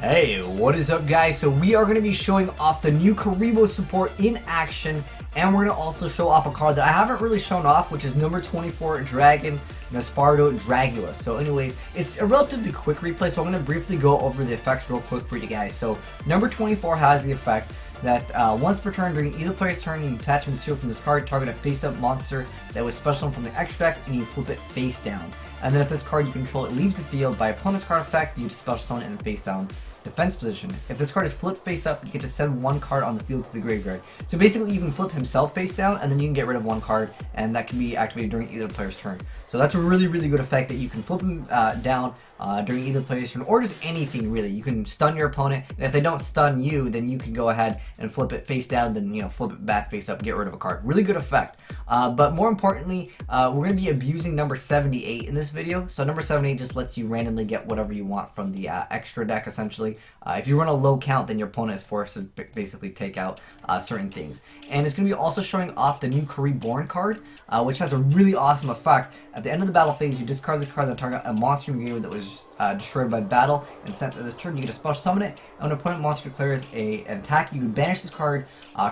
Hey, what is up guys? So we are going to be showing off the new Kuriboh support in action, and we're going to also show off a card that I haven't really shown off, which is number 24 Dragon Nosferatu Dragula. So anyways, it's a relatively quick replay, so I'm going to briefly go over the effects real quick for you guys. So number 24 has the effect that once per turn during either player's turn, you attach material from this card, target a face-up monster that was special from the extra deck, and you flip it face down. And then if this card you control it leaves the field by opponent's card effect, you just special summon it in face down defense position. If this card is flipped face up, you get to send one card on the field to the graveyard. So basically you can flip himself face down, and then you can get rid of one card, and that can be activated during either player's turn. So that's a really good effect that you can flip him down during either player's turn, or just anything really. You can stun your opponent, and if they don't stun you, then you can go ahead and flip it face down, then flip it back face up, get rid of a card. Really good effect. But more importantly, we're going to be abusing number 78 in this video. So number 78 just lets you randomly get whatever you want from the extra deck, essentially. If you run a low count, then your opponent is forced to basically take out certain things. And it's going to be also showing off the new Kuriboh card, which has a really awesome effect. At the end of the battle phase, you discard this card that target a monster in your game that was destroyed by battle, and sent to this turn, you get to special summon it, and when an opponent monster declares an attack, you can banish this card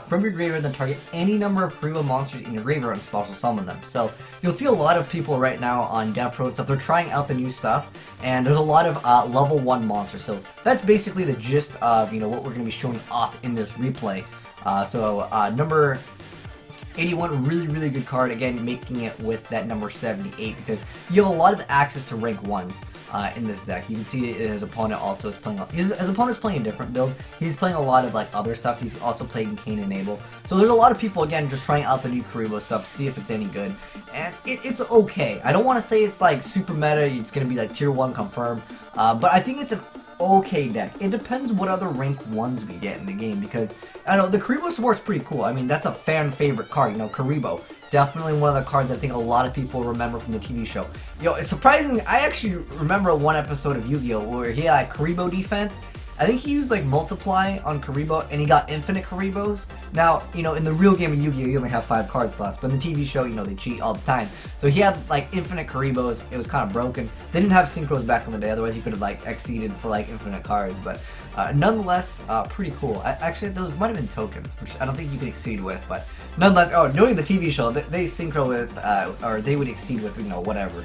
from your graveyard, then target any number of Kuriboh monsters in your graveyard and special summon them. So you'll see a lot of people right now on DevPro and stuff, they're trying out the new stuff, and there's a lot of level 1 monsters. So that's basically the gist of what we're going to be showing off in this replay. Number 81, really good card, again making it with that number 78, because you have a lot of access to rank 1s in this deck. You can see his opponent also is playing, his opponent's playing a different build. He's playing a lot of other stuff. He's also playing Kane and Abel. So there's a lot of people again just trying out the new Kuriboh stuff, see if it's any good, and it's okay. I don't want to say it's super meta, it's going to be tier 1 confirmed, but I think it's an okay deck. It depends what other rank 1s we get in the game, because I know the Kuriboh support's pretty cool. I mean, that's a fan favorite card, Kuriboh. Definitely one of the cards I think a lot of people remember from the TV show. Surprisingly, I actually remember one episode of Yu-Gi-Oh! Where he had Kuriboh defense. I think he used multiply on Kuriboh, and he got infinite Kuribohs. Now, in the real game of Yu-Gi-Oh! You only have 5 card slots, but in the TV show, they cheat all the time. So he had infinite Kuribohs. It was kind of broken. They didn't have synchros back in the day, otherwise you could have exceeded for infinite cards. But nonetheless, pretty cool. Actually, those might have been tokens, which I don't think you could exceed with, but nonetheless, knowing the TV show, they synchro with, or they would exceed with, whatever.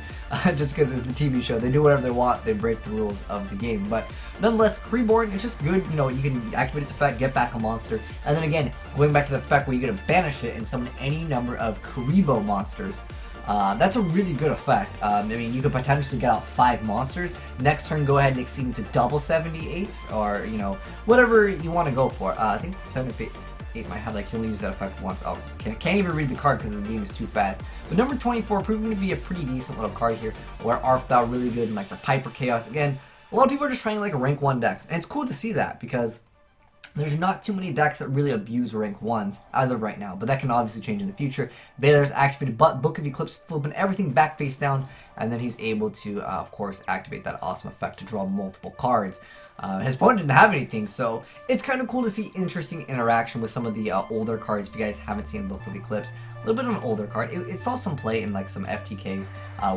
Just because it's the TV show, they do whatever they want, they break the rules of the game. But nonetheless, Kuriboh, it's just good, you can activate its effect, get back a monster, and then again, going back to the effect where you're going to banish it and summon any number of Kuriboh monsters. That's a really good effect. I mean, you could potentially get out 5 monsters. Next turn, go ahead and exceed to double 78s, or, whatever you want to go for. I think 78 might have, you only use that effect once. Oh, can't even read the card because the game is too fast. But number 24 proving to be a pretty decent little card here, where Arfthal really good, and the Piper Chaos. Again, a lot of people are just trying a rank 1 decks, and it's cool to see that, because there's not too many decks that really abuse rank 1s as of right now, but that can obviously change in the future. Baylor's activated Book of Eclipse, flipping everything back face down, and then he's able to, of course, activate that awesome effect to draw multiple cards. His opponent didn't have anything, so it's kind of cool to see interesting interaction with some of the older cards. If you guys haven't seen Book of Eclipse, a little bit of an older card. It saw some play in some FTKs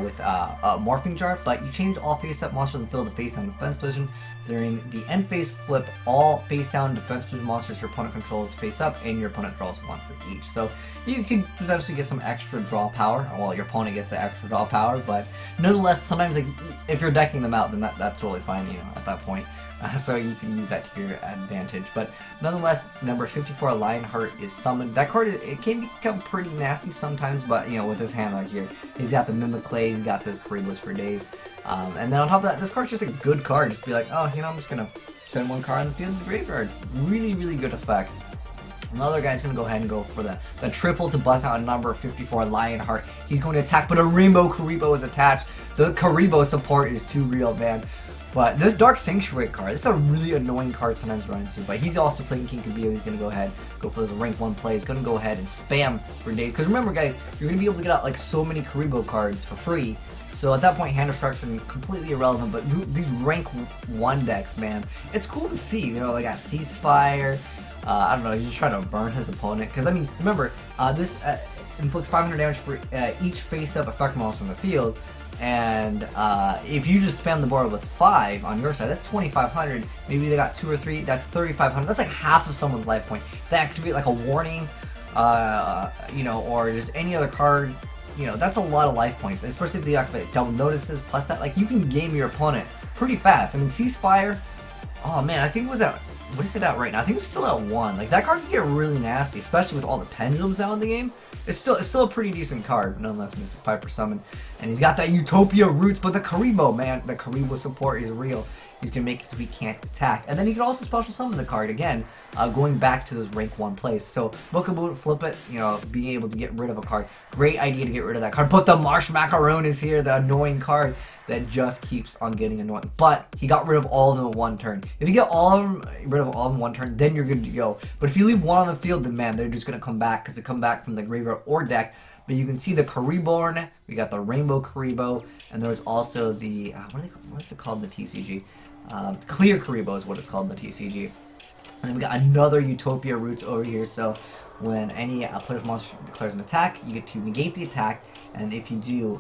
with Morphing Jar, but you change all face-up monsters and fill the face-down defense position. During the end phase, flip all face-down defense position monsters your opponent controls face up, and your opponent draws 1 for each. So you could potentially get some extra draw power. Well, your opponent gets the extra draw power, but nonetheless, sometimes if you're decking them out, then that's totally fine, at that point. So you can use that to your advantage. But nonetheless, number 54 Lionheart is summoned. That card, it can become pretty nasty sometimes, but with his hand right here, he's got the Mimic Clay, he's got those Kuribohs for days. And then on top of that, this card's just a good card. Just be I'm just gonna send 1 card on the field in the graveyard. Really good effect. Another guy's going to go ahead and go for the triple to bust out a number 54 Lionheart. He's going to attack, but a Rainbow Kuriboh is attached. The Kuriboh support is too real, man. But this Dark Sanctuary card, this is a really annoying card sometimes to run into. But he's also playing King Kuriboh. He's going to go ahead, go for those rank 1 plays. Going to go ahead and spam for days. Because remember, guys, you're going to be able to get out so many Kuriboh cards for free. So at that point, hand destruction is completely irrelevant. But these rank 1 decks, man, it's cool to see. They got Ceasefire. I don't know, he's just trying to burn his opponent. Because, I mean, remember, this inflicts 500 damage for each face-up effect monster on the field. And if you just spam the board with 5 on your side, that's 2,500. Maybe they got 2 or 3, that's 3,500. That's like half of someone's life point. They activate like a warning, you know, or just any other card. You know, that's a lot of life points, especially if they activate double notices. Plus that, like, you can game your opponent pretty fast. I mean, Ceasefire. Oh man, I think it was at, what is it at right now? I think it's still at 1. Like, that card can get really nasty, especially with all the pendulums now in the game. It's still a pretty decent card, nonetheless. Mystic Piper summon, and he's got that Utopia roots. But the Kuriboh, man, the Kuriboh support is real. He's gonna make it so he can't attack, and then he can also special summon the card again, going back to those rank 1 plays. So Book a Boot, flip it, you know, being able to get rid of a card. Great idea to get rid of that card. But the Marsh Macaroon is here, the annoying card that just keeps on getting annoying. But he got rid of all of them in 1 turn. If you get rid of all of them in 1 turn, then you're good to go. But if you leave 1 on the field, then man, they're just gonna come back because they come back from the graveyard or deck. But you can see the Kuriboh. We got the Rainbow Kuriboh, and there's also the what's it called in the TCG? Clear Kuriboh is what it's called in the TCG. And then we got another Utopia Roots over here. So when any player's monster declares an attack, you get to negate the attack, and if you do,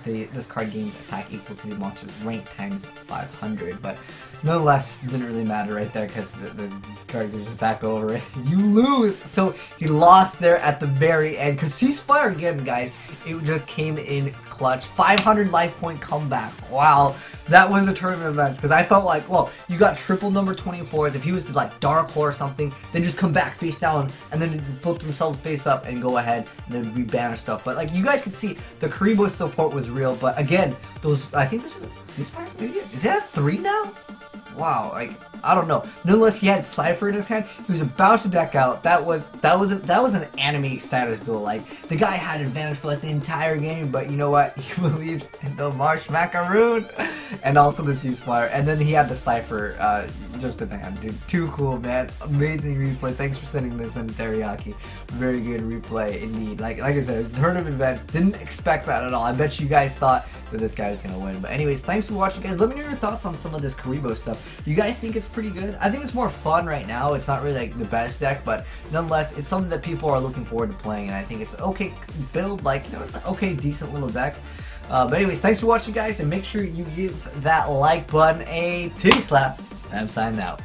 this card gains attack equal to the monster's rank times 500. But nonetheless, didn't really matter right there because this card is just back over it. You lose! So he lost there at the very end because Ceasefire again, guys. It just came in clutch. 500 life point comeback. Wow. That was a tournament event because I felt like, well, you got triple number 24s. If he was to like Dark Hole or something, then just come back face down and then flip himself face up and go ahead and then rebanish stuff. But like you guys can see, the Kuriboh support was real. But again, those, I think this was Ceasefire's maybe. Is it at 3 now? Wow, like I don't know. Nonetheless, he had Cypher in his hand. He was about to deck out. That was an anime status duel. Like the guy had advantage for like the entire game, but you know what? He believed in the Marsh Macaroon and also the Ceasefire. And then he had the Cypher just in hand, dude. Too cool, man. Amazing replay. Thanks for sending this in, Teriyaki. Very good replay indeed. Like I said, it's tournament events. Didn't expect that at all. I bet you guys thought that this guy was gonna win. But anyways, thanks for watching, guys. Let me know your thoughts on some of this Kuriboh stuff. You guys think it's pretty good? I think it's more fun right now. It's not really like the best deck, but nonetheless, it's something that people are looking forward to playing, and I think it's an okay build. Like, you know, it's an okay, decent little deck. But anyways, thanks for watching, guys, and make sure you give that like button a titty slap. And I'm signing out.